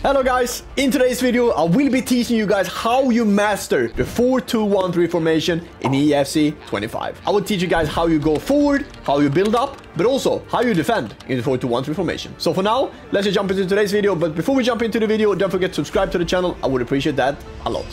Hello guys, in today's video I will be teaching you guys how you master the 4-2-1-3 formation in EFC 25. I will teach you guys how you go forward, how you build up, but also how you defend in the 4-2-1-3 formation. So for now, let's just jump into today's video. But before we jump into the video, don't forget to subscribe to the channel. I would appreciate that a lot.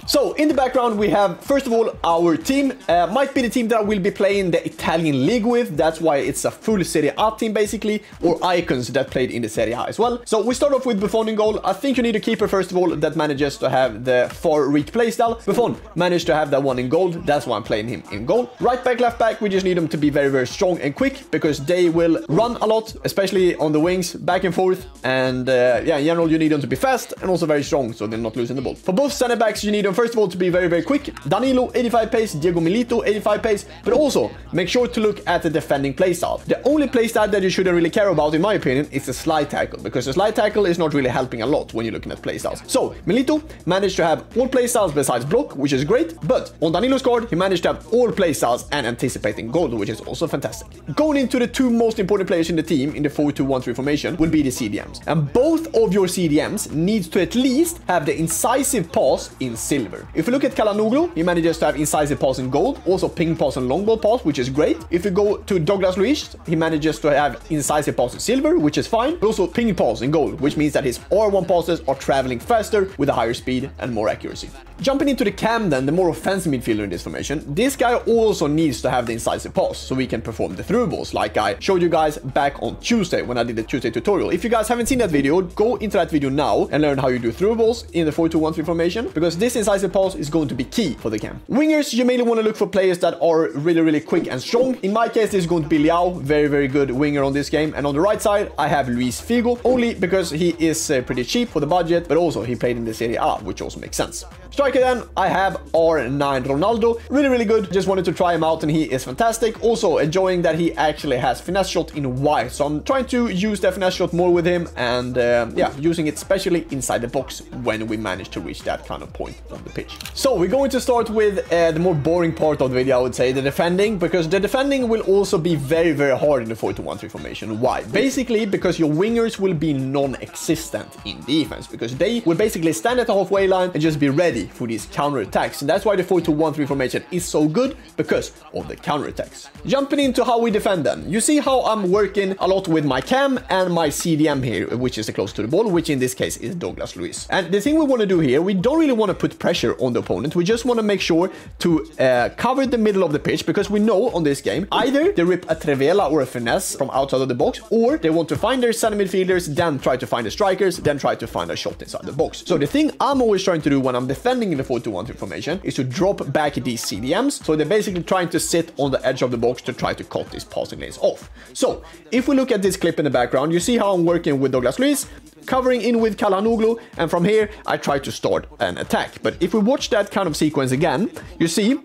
So in the background we have, first of all, our team. Might be the team that I will be playing the Italian league with. That's why it's a full Serie A team basically, or icons that played in the Serie A as well. So we start off with Buffon in goal. I think you need a keeper first of all that manages to have the far reach playstyle. Buffon managed to have that one in goal. That's why I'm playing him in goal. Right back, left back, we just need them to be very, very strong and quick because they will run a lot, especially on the wings, back and forth. And yeah, in general, you need them to be fast and also very strong so they're not losing the ball. For both center backs, you need them first of all to be very, very quick. Danilo, 85 pace, Diego Milito, 85 pace, but also make sure to look at the defending playstyle. The only playstyle that you shouldn't really care about, in my opinion, is the slide tackle, because the slide tackle is not really helping a lot when you're looking at playstyles. So Milito managed to have all playstyles besides block, which is great, but on Danilo's card, he managed to have all playstyles and anticipating goal, which is also fantastic. Going into the two most important players in the team in the 4-2-1-3 formation will be the CDMs, and both of your CDMs needs to at least have the incisive pass in silver. If you look at Calhanoglu, he manages to have incisive pass in gold, also ping pass and long ball pass, which is great. If you go to Douglas Luiz, he manages to have incisive pass in silver, which is fine, but also ping pass in gold, which means that his R1 passes are traveling faster with a higher speed and more accuracy. Jumping into the cam then, the more offensive midfielder in this formation, this guy also needs to have the incisive pass so we can perform the through balls like I showed you guys back on Tuesday when I did the Tuesday tutorial. If you guys haven't seen that video, go into that video now and learn how you do through balls in the 4-2-1-3 formation, because this incisive pass is going to be key for the cam. Wingers, you mainly want to look for players that are really, really quick and strong. In my case, this is going to be Liao, very, very good winger on this game. And on the right side, I have Luis Figo, only because he is pretty cheap for the budget, but also he played in the Serie A, which also makes sense. Striker then, I have R9 Ronaldo, really, really good. Just wanted to try him out and he is fantastic. Also enjoying that he actually has finesse shot in wide, so I'm trying to use the finesse shot more with him and yeah, using it especially inside the box when we manage to reach that kind of point on the pitch. So we're going to start with the more boring part of the video, I would say, the defending, because the defending will also be very, very hard in the 4-2-1-3 formation. Why? Basically because your wingers will be non-existent in defense, because they will basically stand at the halfway line and just be ready for these counter-attacks. And that's why the 4-2-1-3 formation is so good, because of the counter-attacks. Jumping into how we defend then. You see how I'm working a lot with my cam and my CDM here, which is the close to the ball, which in this case is Douglas Luiz. And the thing we want to do here, we don't really want to put pressure on the opponent. We just want to make sure to cover the middle of the pitch, because we know on this game, either they rip a Trevela or a finesse from outside of the box, or they want to find their center midfielders, then try to find the strikers, then try to find a shot inside the box. So the thing I'm always trying to do when I'm defending in the 4-2-1-3 formation is to drop back these CDMs. So they're basically trying to sit on the edge of the box to try to cut these passing lanes off. So if we look at this clip in the background, you see how I'm working with Douglas Luiz, covering in with Calhanoglu, and from here I try to start an attack. But if we watch that kind of sequence again, you see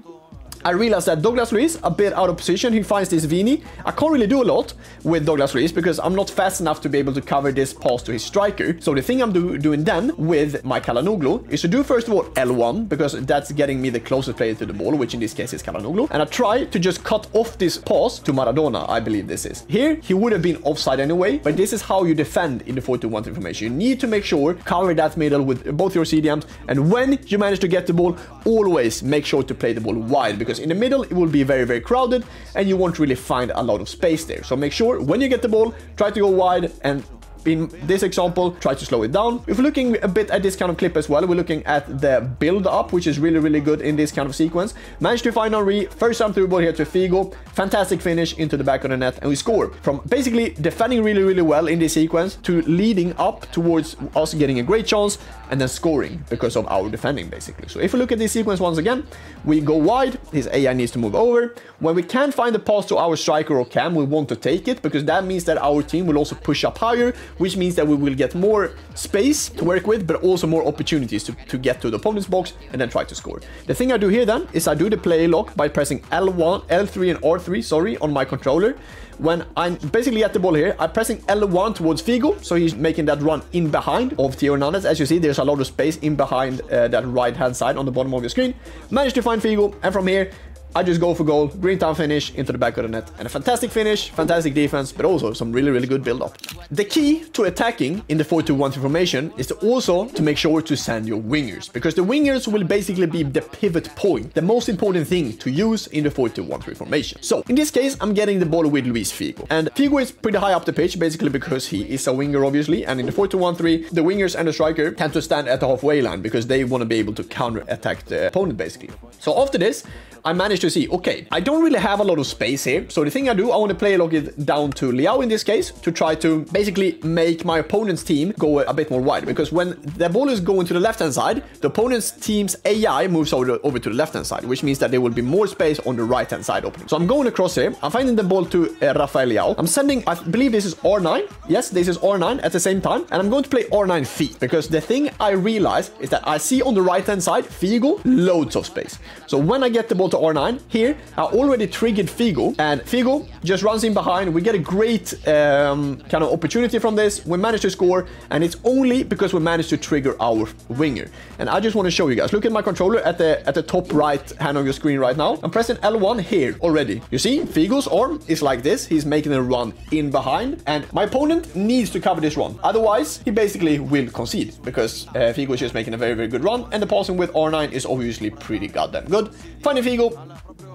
I realized that Douglas Luiz, a bit out of position, he finds this Vini. I can't really do a lot with Douglas Luiz because I'm not fast enough to be able to cover this pass to his striker. So the thing I'm doing then with my Calhanoglu is to do first of all L1, because that's getting me the closest player to the ball, which in this case is Calhanoglu. And I try to just cut off this pass to Maradona, I believe this is. Here, he would have been offside anyway, but this is how you defend in the 4-2-1-3 formation. You need to make sure, cover that middle with both your CDMs, and when you manage to get the ball, always make sure to play the ball wide, because in the middle it will be very, very crowded and you won't really find a lot of space there. So make sure when you get the ball, try to go wide, and in this example, try to slow it down. If we're looking a bit at this kind of clip as well, we're looking at the build up, which is really, really good in this kind of sequence. Managed to find Henry, first time through ball here to Figo, fantastic finish into the back of the net, and we score. From basically defending really, really well in this sequence to leading up towards us getting a great chance and then scoring because of our defending basically. So if we look at this sequence once again, we go wide, his AI needs to move over. When we can't find the pass to our striker or cam, we want to take it, because that means that our team will also push up higher, which means that we will get more space to work with, but also more opportunities to get to the opponent's box and then try to score. The thing I do here then is I do the play lock by pressing L1, L3 and R3, sorry, on my controller. When I'm basically at the ball here, I'm pressing L1 towards Figo, so he's making that run in behind of Theo Hernandez. As you see, there's a lot of space in behind that right-hand side on the bottom of your screen. Managed to find Figo, and from here, I just go for goal, green town finish into the back of the net. And a fantastic finish, fantastic defense, but also some really, really good build-up. The key to attacking in the 4-2-1-3 formation is to also to make sure to send your wingers, because the wingers will basically be the pivot point, the most important thing to use in the 4-2-1-3 formation. So in this case, I'm getting the ball with Luis Figo. And Figo is pretty high up the pitch, basically because he is a winger, obviously. And in the 4-2-1-3, the wingers and the striker tend to stand at the halfway line because they want to be able to counter-attack the opponent, basically. So after this, I managed to see, okay, I don't really have a lot of space here. So the thing I do, I want to play it down to Liao in this case to try to basically make my opponent's team go a bit more wide. Because when the ball is going to the left-hand side, the opponent's team's AI moves over to the left-hand side, which means that there will be more space on the right-hand side opening. So I'm going across here. I'm finding the ball to Rafael Liao. I'm sending, I believe this is R9. Yes, this is R9 at the same time. And I'm going to play R9 feet because the thing I realize is that I see on the right-hand side, Figo, loads of space. So when I get the ball to R9, here, I already triggered Figo, and Figo just runs in behind. We get a great kind of opportunity from this. We managed to score, and it's only because we managed to trigger our winger. And I just want to show you guys. Look at my controller at the top right hand of your screen right now. I'm pressing L1 here already. You see, Figo's arm is like this. He's making a run in behind, and my opponent needs to cover this run. Otherwise, he basically will concede because Figo is just making a very, very good run, and the passing with R9 is obviously pretty goddamn good. Finding Figo,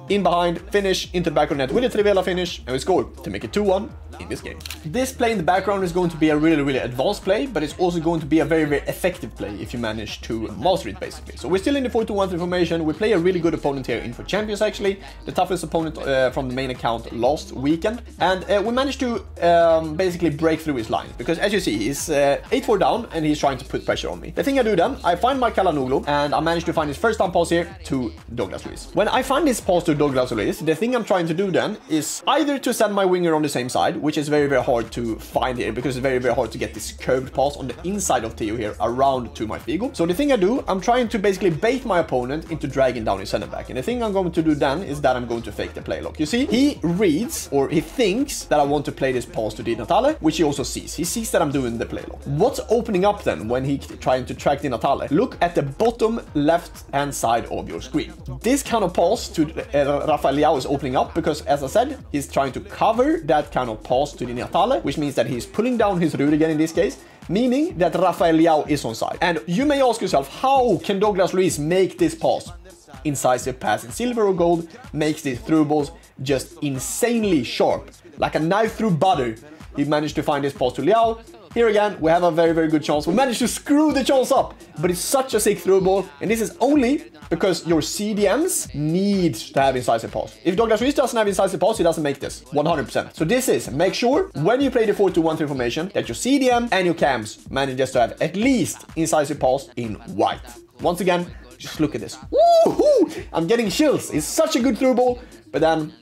in behind, finish into the back of the net with a Trivela finish, and we score to make it 2-1 in this game. This play in the background is going to be a really, really advanced play, but it's also going to be a very, very effective play if you manage to master it, basically. So we're still in the 4-2-1-3 formation. We play a really good opponent here in for Champions, actually. The toughest opponent from the main account last weekend. And we managed to basically break through his line, because as you see, he's 8-4 down, and he's trying to put pressure on me. The thing I do then, I find my Kalanoglu, and I managed to find his first time pass here to Douglas Luiz. When I find this pass to Douglas Luiz, the thing I'm trying to do then is either to send my winger on the same side, which is very, very hard to find here because it's very, very hard to get this curved pass on the inside of Theo here around to my Figo. So the thing I do, I'm trying to basically bait my opponent into dragging down his center back. And the thing I'm going to do then is that I'm going to fake the play lock. You see, he reads or he thinks that I want to play this pass to Di Natale, which he also sees. He sees that I'm doing the play lock. What's opening up then when he's trying to track Di Natale? Look at the bottom left-hand side of your screen. This kind of pass to Rafael Liao is opening up because, as I said, he's trying to cover that kind of pass to Di Natale, which means that he's pulling down his Rudiger in this case, meaning that Rafael Liao is onside. And you may ask yourself, how can Douglas Luiz make this pass? Incisive pass in silver or gold makes these through balls just insanely sharp, like a knife through butter. He managed to find this pass to Liao. Here again, we have a very, very good chance. We managed to screw the chance up, but it's such a sick through ball, and this is only because your CDMs need to have incisive pass. If Douglas Luiz doesn't have incisive pass, he doesn't make this 100%. So this is, make sure when you play the 4-2-1-3 formation that your CDM and your cams manages to have at least incisive pass in white. Once again, just look at this. Woohoo! I'm getting chills. It's such a good through ball, but then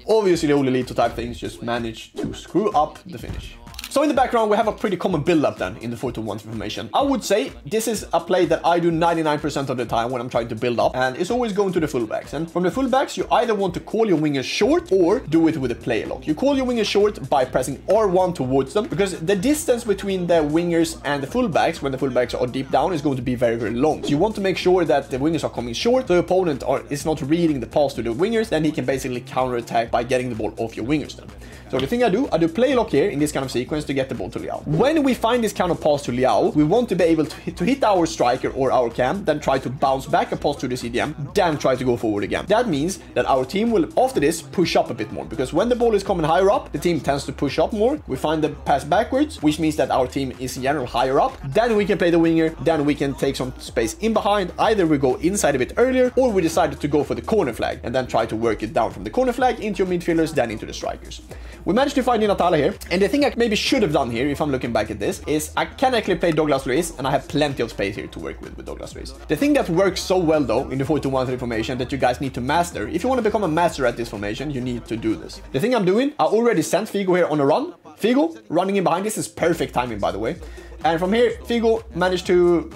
obviously the Ollelito type things just manage to screw up the finish. So in the background, we have a pretty common build-up then in the 4-2-1-3 formation. I would say this is a play that I do 99% of the time when I'm trying to build up, and it's always going to the fullbacks. And from the fullbacks, you either want to call your wingers short or do it with a play lock. You call your wingers short by pressing R1 towards them, because the distance between the wingers and the fullbacks, when the fullbacks are deep down, is going to be very, very long. So you want to make sure that the wingers are coming short, so the opponent is not reading the pass to the wingers, then he can basically counter-attack by getting the ball off your wingers then. So the thing I do play lock here in this kind of sequence to get the ball to Liao. When we find this kind of pass to Liao, we want to be able to hit our striker or our cam, then try to bounce back a pass to the CDM, then try to go forward again. That means that our team will, after this, push up a bit more, because when the ball is coming higher up, the team tends to push up more. We find the pass backwards, which means that our team is in general higher up. Then we can play the winger, then we can take some space in behind. Either we go inside a bit earlier, or we decided to go for the corner flag and then try to work it down from the corner flag into your midfielders, then into the strikers. We managed to find Di Natale here, and the thing I maybe should have done here, if I'm looking back at this, is I can actually play Douglas Luiz, and I have plenty of space here to work with Douglas Luiz. The thing that works so well though in the 4-2-1-3 formation that you guys need to master, if you want to become a master at this formation, you need to do this. The thing I'm doing, I already sent Figo here on a run. Figo running in behind, this is perfect timing by the way. And from here, Figo managed to,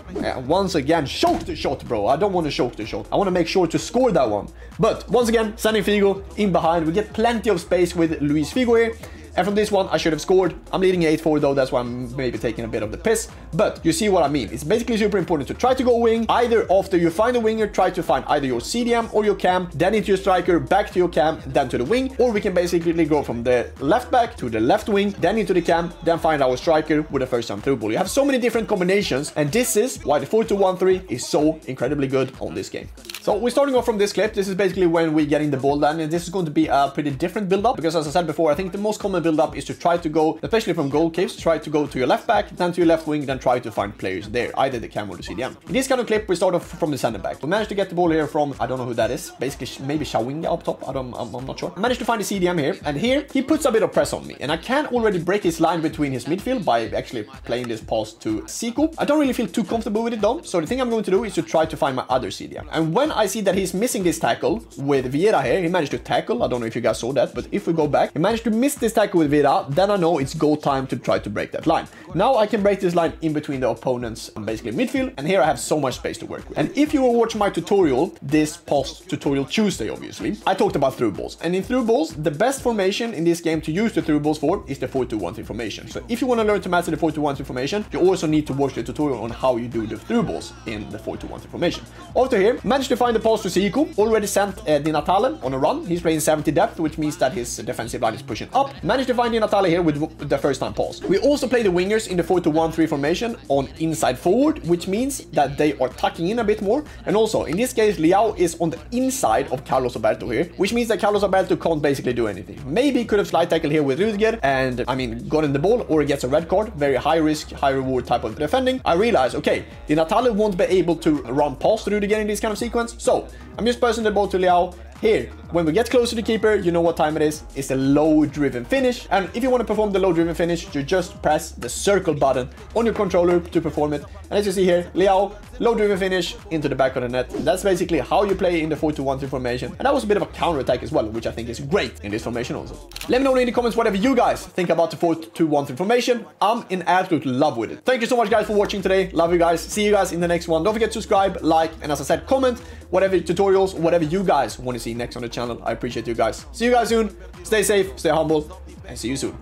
once again, choke the shot, bro. I don't want to choke the shot. I want to make sure to score that one. But once again, sending Figo in behind. We get plenty of space with Luis Figo here. And from this one, I should have scored. I'm leading 8-4 though, that's why I'm maybe taking a bit of the piss. But you see what I mean. It's basically super important to try to go wing. Either after you find a winger, try to find either your CDM or your cam, then into your striker, back to your cam, then to the wing. Or we can basically go from the left back to the left wing, then into the cam, then find our striker with a first time through ball. You have so many different combinations, and this is why the 4-2-1-3 is so incredibly good on this game. So we're starting off from this clip. This is basically when we're getting the ball down, and this is going to be a pretty different build-up because, as I said before, I think the most common build-up is to try to go, especially from goal caves, try to go to your left back, then to your left wing, then try to find players there, either the cam or the CDM. In this kind of clip, we start off from the center back. We managed to get the ball here from, I don't know who that is, basically maybe Shawinga up top, I'm not sure. I managed to find the CDM here, and here he puts a bit of press on me, and I can already break his line between his midfield by actually playing this pass to Zico. I don't really feel too comfortable with it though, so the thing I'm going to do is to try to find my other CDM. And when I see that he's missing this tackle with Vieira here, he managed to tackle, I don't know if you guys saw that, but if we go back, he managed to miss this tackle with Vieira, then I know it's go time to try to break that line. Now I can break this line in between the opponents and basically midfield, and here I have so much space to work with. And if you were watching my tutorial, this post tutorial Tuesday obviously, I talked about through balls, and in through balls, the best formation in this game to use the through balls for is the 4-2-1-3 formation. So if you want to learn to master the 4-2-1-3 formation, you also need to watch the tutorial on how you do the through balls in the 4-2-1-3 formation. After here, managed to find the pass to Zico, already sent Di Natale on a run. He's playing 70 depth, which means that his defensive line is pushing up. Managed to find Di Natale here with the first time pass. We also play the wingers in the 4-2-1-3 formation on inside forward, which means that they are tucking in a bit more. And also, in this case, Leao is on the inside of Carlos Alberto here, which means that Carlos Alberto can't basically do anything. Maybe could have slide tackle here with Rudiger and, I mean, gotten the ball, or he gets a red card. Very high risk, high reward type of defending. I realize, okay, Di Natale won't be able to run past Rudiger in this kind of sequence, so I'm just passing the ball to Leao. Here, when we get close to the keeper, you know what time it is. It's a low-driven finish. And if you want to perform the low-driven finish, you just press the circle button on your controller to perform it. And as you see here, Leao, low-driven finish into the back of the net. And that's basically how you play in the 4-2-1-3 formation. And that was a bit of a counter-attack as well, which I think is great in this formation also. Let me know in the comments whatever you guys think about the 4-2-1-3 formation. I'm in absolute love with it. Thank you so much, guys, for watching today. Love you guys. See you guys in the next one. Don't forget to subscribe, like, and as I said, comment whatever tutorials, whatever you guys want to see next on the channel. I appreciate you guys. See you guys soon. Stay safe, stay humble, and see you soon.